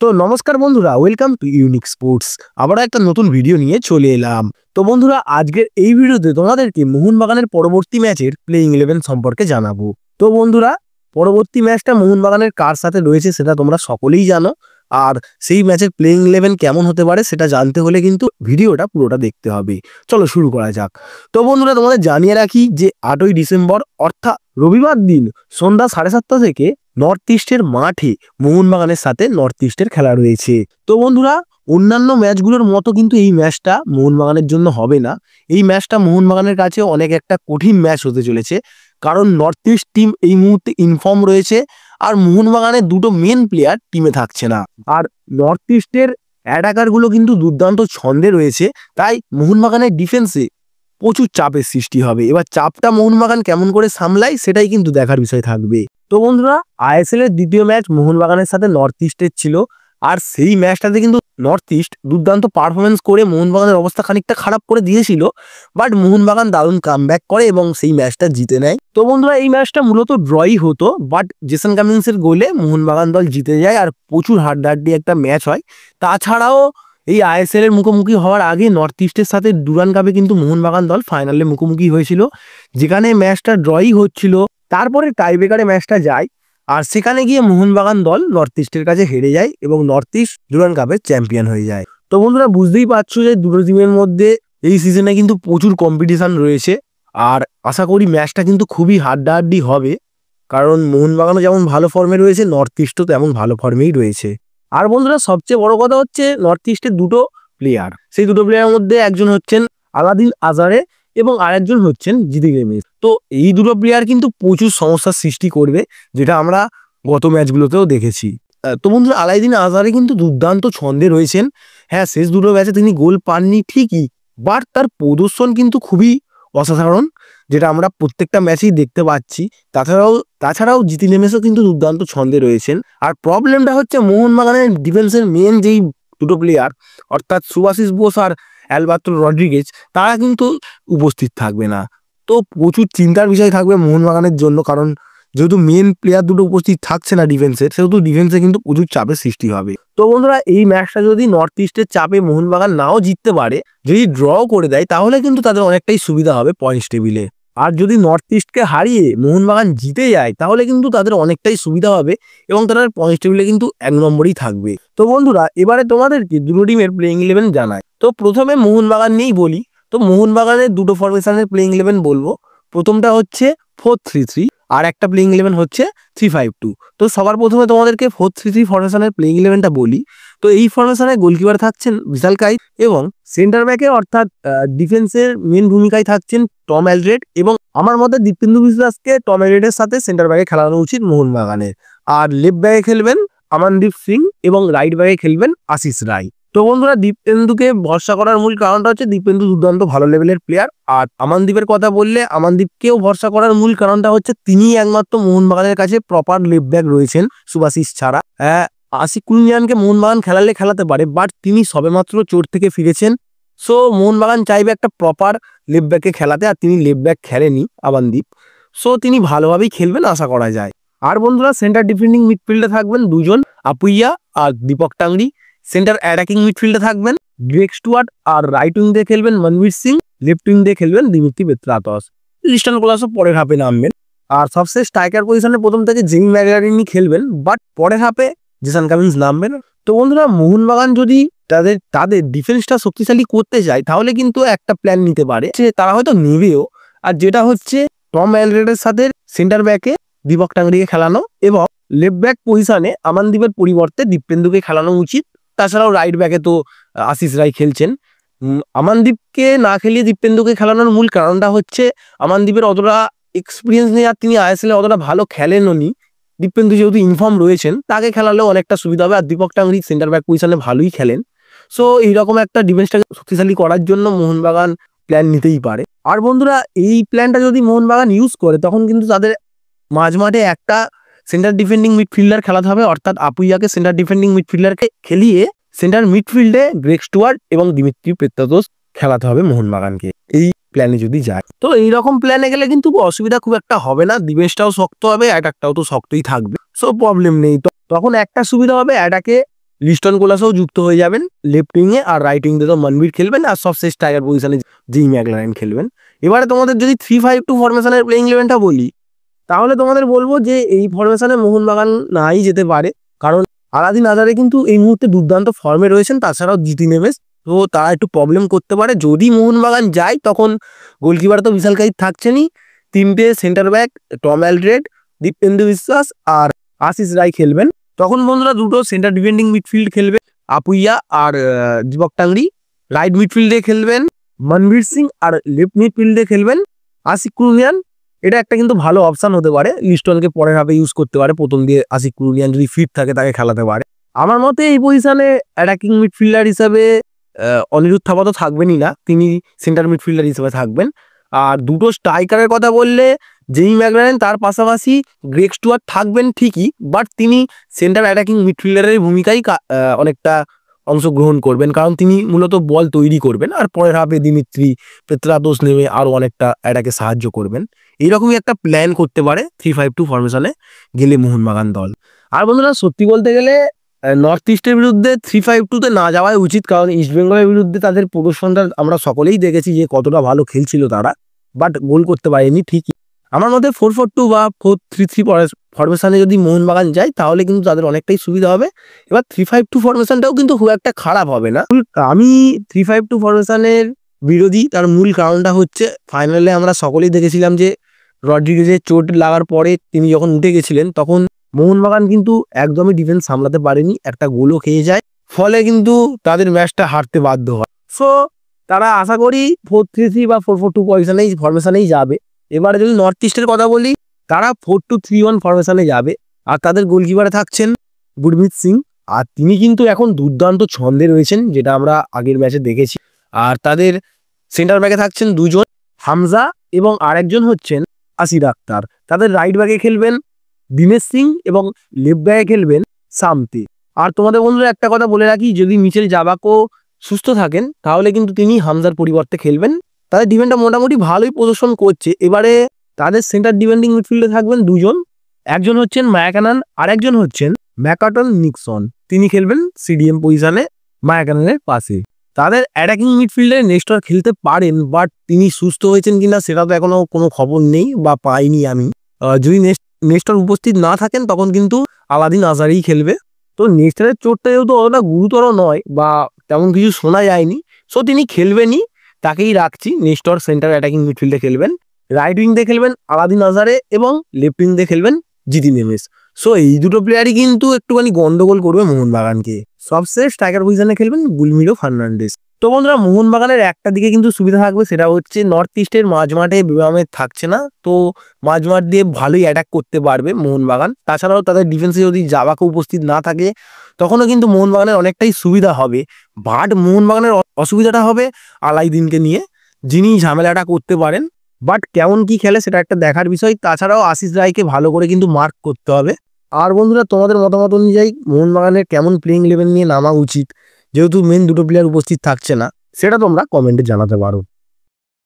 তো নমস্কার বন্ধুরা, ওয়েলকাম টু ইউনিক স্পোর্টস। আবার একটা নতুন ভিডিও নিয়ে চলে এলাম। তো বন্ধুরা, আজকের এই ভিডিওতে তোমাদেরকে মোহনবাগানের পরবর্তী ম্যাচের প্লেইং 11 সম্পর্কে জানাবো। তো বন্ধুরা, পরবর্তী ম্যাচটা মোহনবাগানের কার সাথে রয়েছে সেটা তোমরা সকলেই জানো। আর সেই ম্যাচের প্লেইং 11 কেমন হতে পারে সেটা জানতে হলে কিন্তু ভিডিওটা পুরোটা দেখতে হবে। চলো শুরু করা যাক। তো বন্ধুরা, তোমাদের জানিয়ে রাখি যে 8ই ডিসেম্বর অর্থাৎ রবিবার দিন সন্ধ্যা 7:30 থেকে নর্থ ইস্টের মাঠে মোহনবাগানের সাথে নর্থ ইস্টের খেলা রয়েছে। তো বন্ধুরা, অন্যান্য ম্যাচগুলোর মতো কিন্তু এই ম্যাচটা মোহনবাগানের জন্য হবে না। এই ম্যাচটা মোহনবাগানের কাছে অনেক একটা কঠিন ম্যাচ হতে চলেছে, কারণ নর্থ ইস্ট টিম এই মুহূর্তে ইনফর্ম রয়েছে আর মোহনবাগানের দুটো মেন প্লেয়ার টিমে থাকছে না। আর নর্থ ইস্টের অ্যাটাকারগুলো কিন্তু দুর্দান্ত ছন্দে রয়েছে, তাই মোহনবাগানের ডিফেন্সে প্রচুর চাপের সৃষ্টি হবে। এবার চাপটা মোহনবাগান কেমন করে সামলায় সেটাই কিন্তু দেখার বিষয় থাকবে। তো বন্ধুরা, আইএসএল এর দ্বিতীয় ম্যাচ মোহনবাগানের সাথে নর্থ ইস্টের ছিল, আর সেই ম্যাচটাতে কিন্তু নর্থ ইস্ট দুর্দান্ত পারফরমেন্স করে মোহনবাগানের অবস্থা খানিকটা খারাপ করে দিয়েছিল, বাট মোহনবাগান দারুণ কামব্যাক করে এবং সেই ম্যাচটা জিতে নেয়। তো বন্ধুরা, এই ম্যাচটা মূলত ড্রই হতো, বাট জেসন কামিন্সের গোলে মোহনবাগান দল জিতে যায় আর প্রচুর হাড্ডাহাড্ডি একটা ম্যাচ হয়। তাছাড়াও এই আইএসএল এর মুখোমুখি হওয়ার আগে নর্থ ইস্টের সাথে ডুরান্ড কাপে কিন্তু মোহনবাগান দল ফাইনালে মুখোমুখি হয়েছিল, যেখানে ম্যাচটা ড্রই হচ্ছিল। তারপরে টাইব্রেকারে ম্যাচটা যায় আর সেখানে গিয়ে মোহনবাগান দল নর্থ ইস্টের কাছে হেরে যায় এবং নর্থ ইস্ট ডুরান্ড কাপের চ্যাম্পিয়ন হয়ে যায়। তো বন্ধুরা, বুঝতেই পারছো যে দুটো টিমের মধ্যে এই সিজনে কিন্তু প্রচুর কম্পিটিশন রয়েছে, আর আশা করি ম্যাচটা কিন্তু খুবই হাড্ডাহাড্ডি হবে, কারণ মোহনবাগানও যেমন ভালো ফর্মে রয়েছে, নর্থ ইস্টও তেমন ভালো ফর্মেই রয়েছে। আর বন্ধুরা, সবচেয়ে বড় কথা হচ্ছে নর্থ ইস্টের দুটো প্লেয়ার, সেই দুটো প্লেয়ারের মধ্যে একজন হচ্ছেন আলাদিন আজারে এবং আরেকজন হচ্ছেন জিদিক রেমিজ। তো এই দুটো প্লেয়ার কিন্তু প্রচুর সমস্যার সৃষ্টি করবে, যেটা আমরা গত ম্যাচগুলোতেও দেখেছি। তো বন্ধুরা, আলাদিন আজারে কিন্তু দুর্দান্ত ছন্দে রয়েছেন। হ্যাঁ, শেষ দুটো ম্যাচে তিনি গোল পাননি ঠিকই, বাট তার প্রদর্শন কিন্তু খুবই অসাধারণ, যেটা আমরা প্রত্যেকটা ম্যাচেই দেখতে পাচ্ছি। তাছাড়াও জিতি নেমেসও কিন্তু দুর্দান্ত ছন্দে রয়েছেন। আর প্রবলেমটা হচ্ছে মোহনবাগানের ডিফেন্সের মেন যেই দুটো প্লেয়ার অর্থাৎ সুভাশিস বোস আর অ্যালবার্তো রড্রিগেজ, তারা কিন্তু উপস্থিত থাকবে না। তো প্রচুর চিন্তার বিষয় থাকবে মোহনবাগানের জন্য, কারণ যেহেতু মেন প্লেয়ার দুটো উপস্থিত থাকছে না ডিফেন্সের, সেহেতু ডিফেন্সে কিন্তু প্রচুর চাপের সৃষ্টি হবে। তো বন্ধুরা, এই ম্যাচটা যদি নর্থ ইস্টের চাপে মোহনবাগান নাও জিততে পারে, যদি ড্র করে দেয় তাহলে কিন্তু তাদের অনেকটাই সুবিধা হবে পয়েন্টস টেবিলে। আর যদি নর্থ ইস্টকে হারিয়ে মোহনবাগান জিতে যায় তাহলে কিন্তু তাদের অনেকটাই সুবিধা হবে এবং তারা পয়েন্টস টেবিলে কিন্তু 1 নম্বরেই থাকবে। তো বন্ধুরা, এবারে তোমাদেরকে দুটো টিমের প্লেইং 11 জানায়। তো প্রথমে মোহনবাগান নিয়েই বলি। তো মোহনবাগানের দুটো ফরমেশনের প্লেইং 11 বলবো। প্রথমটা হচ্ছে 4-3-3 আর একটা প্লেইং 11 হচ্ছে 3-5-2। তো সবার প্রথমে তোমাদেরকে 4-3-3 ফরমেশনের প্লেইং 11টা বলি। তো এই ফরমেশনে গোলকিপার থাকছেন বিশাল কাইত এবং সেন্টার ব্যাকে অর্থাৎ ডিফেন্সের মেন ভূমিকায় থাকছেন টম অ্যালড্রেড, এবং আমার মতে দীপেন্দু বিশ্বাসকে টম অ্যালড্রেডের সাথে সেন্টার ব্যাকে খেলানো উচিত মোহনবাগানের। আর লেফট ব্যাকে খেলবেন আমানদীপ সিং এবং রাইট ব্যাকে খেলবেন আশিস রায়। তো বন্ধুরা, দীপেন্দুকে ভরসা করার মূল কারণটা হচ্ছে দীপেন্দু দুর্দান্ত ভালো লেভেলের প্লেয়ার। আর আমানদীপের কথা বললে আমানদীপকেও ভরসা করার মূল কারণটা হচ্ছে তিনি একমাত্র মোহনবাগানের কাছে প্রপার লেফট ব্যাক রয়েছেন সুভাশিস ছাড়া। আশিক কুনিয়ানকে মোহনবাগান খেলাতে পারে, বাট তিনি সবেমাত্র চোট থেকে ফিরেছেন। সো মোহনবাগান চাইবে একটা প্রপার লেফট ব্যাককে খেলাতে, আর তিনি লেফট ব্যাক খেলেনি আমানদীপ। সো তিনি ভালোভাবেই খেলবেন আশা করা যায়। আর বন্ধুরা, সেন্টার ডিফেন্ডিং মিডফিল্ডে থাকবেন দুজন, আপুইয়া আর দীপক টাংরি। সেন্টার অ্যাটাকিং মিডফিল্ডে থাকবেন গ্রেগ স্টুয়ার্ট, আর রাইট উইং দিয়ে খেলবেন মনবীর সিং, লেফট উইং দিয়ে খেলবেন দিমিত্রি পেত্রাতস। ক্রিস্টান কোলাসও পরের হাফে নামবেন। আর সবশেষ স্ট্রাইকার পজিশনে প্রথম থেকে জিমি ম্যাগারিনি খেলবেন, বাট পরের হাফে জেসন কামিন্স নামবেন। তো বন্ধুরা, মোহনবাগান যদি তাদের ডিফেন্সটা শক্তিশালী করতে চায় তাহলে কিন্তু একটা প্ল্যান নিতে পারে, যে তারা হয়তো নেবেও, আর যেটা হচ্ছে টম অ্যালড্রেডের সাথে সেন্টার ব্যাকে দীপক টাংরিকে খেলানো এবং লেফট ব্যাক পজিশনে আমানদীপের পরিবর্তে দীপেন্দুকে খেলানো উচিত। তাছাড়াও রাইট ব্যাকে তো আশিস রায় খেলছেন। আমানদীপকে না খেলিয়ে দীপেন্দুকে খেলানোর মূল কারণটা হচ্ছে আমানদীপের অতটা এক্সপিরিয়েন্স নেই, আর তিনি আইএসএল এ অতটা ভালো খেলেনও নি। দীপেন্দু যেহেতু ইনফর্ম রয়েছেন, তাকে খেলালেও অনেকটা সুবিধা হবে। আর দীপক টাংরি সেন্টার ব্যাক পজিশনে ভালোই খেলেন। সো এইরকম একটা ডিফেন্সটাকে শক্তিশালী করার জন্য মোহনবাগান প্ল্যান নিতেই পারে। আর বন্ধুরা, এই প্ল্যানটা যদি মোহনবাগান ইউজ করে তখন কিন্তু তাদের মাঝমাঠে একটা সেন্টার ডিফেন্ডিং মিডফিল্ডার খেলাতে হবে, অর্থাৎ আপুইয়াকে সেন্টার ডিফেন্ডিং মিডফিল্ডারকে খেলিয়ে সেন্টার মিডফিল্ডে গ্রেগ স্টুয়ার্ট এবং দিমিত্রি পেত্রাতস খেলাতে হবে মোহনবাগানকে, এই প্ল্যানে যদি যায়। তো এইরকম প্ল্যানে গেলে কিন্তু অসুবিধা খুব একটা হবে না, ডিফেন্সটাও শক্ত হবে, অ্যাটাকটাও তো শক্তই থাকবে। সো প্রবলেম নেই। তখন একটা সুবিধা হবে, অ্যাটাকে লিস্টন কোলাসও যুক্ত হয়ে যাবেন লেফট উইংয়ে, আর রাইট উইংয়ে তো মনবীর খেলবেন, আর সবশেষ স্ট্রাইকার পজিশনে জিমি ম্যাকলারেন খেলবেন। এবারে তোমাদের যদি 3-5-2 ফরমেশনের প্লেইং ইলেভেনটা বলি, তাহলে তোমাদের বলবো যে এই ফরমেশনে মোহনবাগান নাই যেতে পারে, কারণ আলাদিন আজারে কিন্তু এই মুহূর্তে দুর্দান্ত ফর্মে রয়েছেন, তাছাড়াও জিতি নেমেস, তো তারা একটু প্রবলেম করতে পারে। যদি মোহনবাগান যায় তখন গোলকিপার তো বিশাল কাহির থাকছেনই, 3টে centre back Tom Aldred, Dipendu বিশ্বাস আর আশিস রায় খেলবেন। তখন বন্ধুরা দুটো সেন্টার ডিফেন্ডিং মিডফিল্ড খেলবে, আপুইয়া আর দীপক টাংরি। রাইট মিডফিল্ডে খেলবেন মনবীর সিং, আর লেফট মিডফিল্ডে খেলবেন আশিক কুরুনিয়ান। এটা একটা কিন্তু ভালো অপশান হতে পারে, লিস্টনকে পরের হাফে ইউজ করতে পারে, প্রথম দিয়ে আশিক কুরুনিয়ান যদি ফিট থাকে তাকে খেলাতে পারে। আমার মতে এই পজিশনে অ্যাটাকিং মিডফিল্ডার হিসাবে অনিরুদ্ধ থাপা তো থাকবেনই না, তিনি সেন্টার মিডফিল্ডার হিসেবে থাকবেন। আর দুটো স্ট্রাইকারের কথা বললে জিমি ম্যাকলারেন, তার পাশাপাশি গ্রেগ স্টুয়ার্ট থাকবেন ঠিকই, বাট তিনি সেন্টার অ্যাটাকিং মিডফিল্ডারের ভূমিকায় অনেকটা অংশগ্রহণ করবেন, কারণ তিনি মূলত বল তৈরি করবেন, আর পরের হাফে দিমিত্রি পেত্রাদোস নেমে আরও অনেকটা অ্যাটাকে সাহায্য করবেন। এইরকমই একটা প্ল্যান করতে পারে 3-5-2 ফরমেশনে গেলে মোহনবাগান দল। আর বন্ধুরা সত্যি বলতে গেলে নর্থ ইস্টের বিরুদ্ধে 3-5-2-তে না যাওয়াই উচিত, কারণ ইস্টবেঙ্গলের বিরুদ্ধে তাদের প্রদর্শনটা আমরা সকলেই দেখেছি যে কতটা ভালো খেলছিল তারা, বাট গোল করতে পারেনি ঠিকই। আমার মতে 4-4-2 বা 4-3-3 ফরমেশনে যদি মোহনবাগান যায় তাহলে কিন্তু তাদের অনেকটাই সুবিধা হবে। এবার 3-5-2 ফরমেশনটাও কিন্তু খুব একটা খারাপ হবে না। আমি 3-5-2 ফরমেশনের বিরোধী, তার মূল কারণটা হচ্ছে ফাইনালে আমরা সকলেই দেখেছিলাম যে রড্রিগেজের চোট লাগার পরে তিনি যখন উঠে গেছিলেন তখন মোহনবাগান কিন্তু একদমই ডিফেন্স সামলাতে পারেনি, একটা গোলও খেয়ে যায়, ফলে কিন্তু তাদের ম্যাচটা হারতে বাধ্য হয়। সো তারা আশা করি 4-3-3 বা 4-4-2 ফরমেশনেই যাবে। এবারে যদি নর্থ ইস্টের কথা বলি, তারা 4-2-3-1 ফরমেশনে যাবে, আর তাদের গোলকিপারে থাকছেন গুরমিত সিং, আর তিনি কিন্তু এখন দুর্দান্ত ছন্দে রয়েছেন, যেটা আমরা আগের ম্যাচে দেখেছি। আর তাদের সেন্টার ব্যাকে থাকছেন দুজন, হামজা এবং আরেকজন হচ্ছেন আসির আক্তার। তাদের রাইট ব্যাকে খেলবেন দিনেশ সিং এবং লেফট ব্যাকে খেলবেন সামতে। আর তোমাদের বন্ধুরা একটা কথা বলে রাখি, যদি মিচেল জাবাকো সুস্থ থাকেন তাহলে কিন্তু তিনি হামজার পরিবর্তে খেলবেন। তাদের ডিফেন্ডটা মোটামুটি ভালোই প্রদর্শন করছে। এবারে তাদের সেন্টার ডিফেন্ডিং মিডফিল্ডে থাকবেন দুজন, একজন হচ্ছেন মায়াকানান আর একজন হচ্ছেন ম্যাকাটন নিক্সন, তিনি খেলবেন সিডিএম পজিশনে মায়াকানানের পাশে। তাদের অ্যাটাকিং মিডফিল্ডে নেস্টর খেলতে পারেন, বাট তিনি সুস্থ হয়েছেন কিনা সেটা তো এখনো কোনো খবর নেই বা পাইনি আমি। যদি নেস্টর উপস্থিত না থাকেন তখন কিন্তু আলাদিন আজারেই খেলবে। তো নেস্টরের চোটটা যেহেতু অতটা গুরুতর নয় বা তেমন কিছু শোনা যায়নি, সো তিনি খেলবেনই, তাকেই রাখছি। নেস্টর সেন্টার অ্যাটাকিং মিডফিল্ডে খেলবেন, রাইট উইংতে খেলবেন আলাদিন আজারে এবং লেফট উইংতে খেলবেন জিতি নেমেস। সো এই দুটো প্লেয়ারই কিন্তু একটুখানি গন্ডগোল করবে মোহনবাগানকে। সবশেষ স্ট্রাইকার পজিশনে খেলবেন গুলমিরো ফার্নান্ডেস। তো বন্ধুরা মোহনবাগানের একটা দিকে কিন্তু সুবিধা থাকবে, সেটা হচ্ছে নর্থ ইস্টের মাঝমাঠে বিবামের থাকছে না, তো মাঝমাঠ দিয়ে ভালোই অ্যাটাক করতে পারবে মোহনবাগান। তাছাড়াও তাদের ডিফেন্সে যদি জাবাকে উপস্থিত না থাকে তখনও কিন্তু মোহনবাগানের অনেকটাই সুবিধা হবে। বাট মোহনবাগানের অসুবিধাটা হবে আলাইদিনকে নিয়ে, যিনি ঝামেলাটা করতে পারেন, বাট কেমন কি খেলে সেটা একটা দেখার বিষয়। তাছাড়াও আশিস রায়কে ভালো করে কিন্তু মার্ক করতে হবে। আর বন্ধুরা তোমাদের মতামত অনুযায়ী মোহনবাগানের কেমন প্লেইং ইলেভেন নিয়ে নামা উচিত, যেহেতু মেন দুটো প্লেয়ার উপস্থিত থাকছে না, সেটা তোমরা কমেন্টে জানাতে পারো।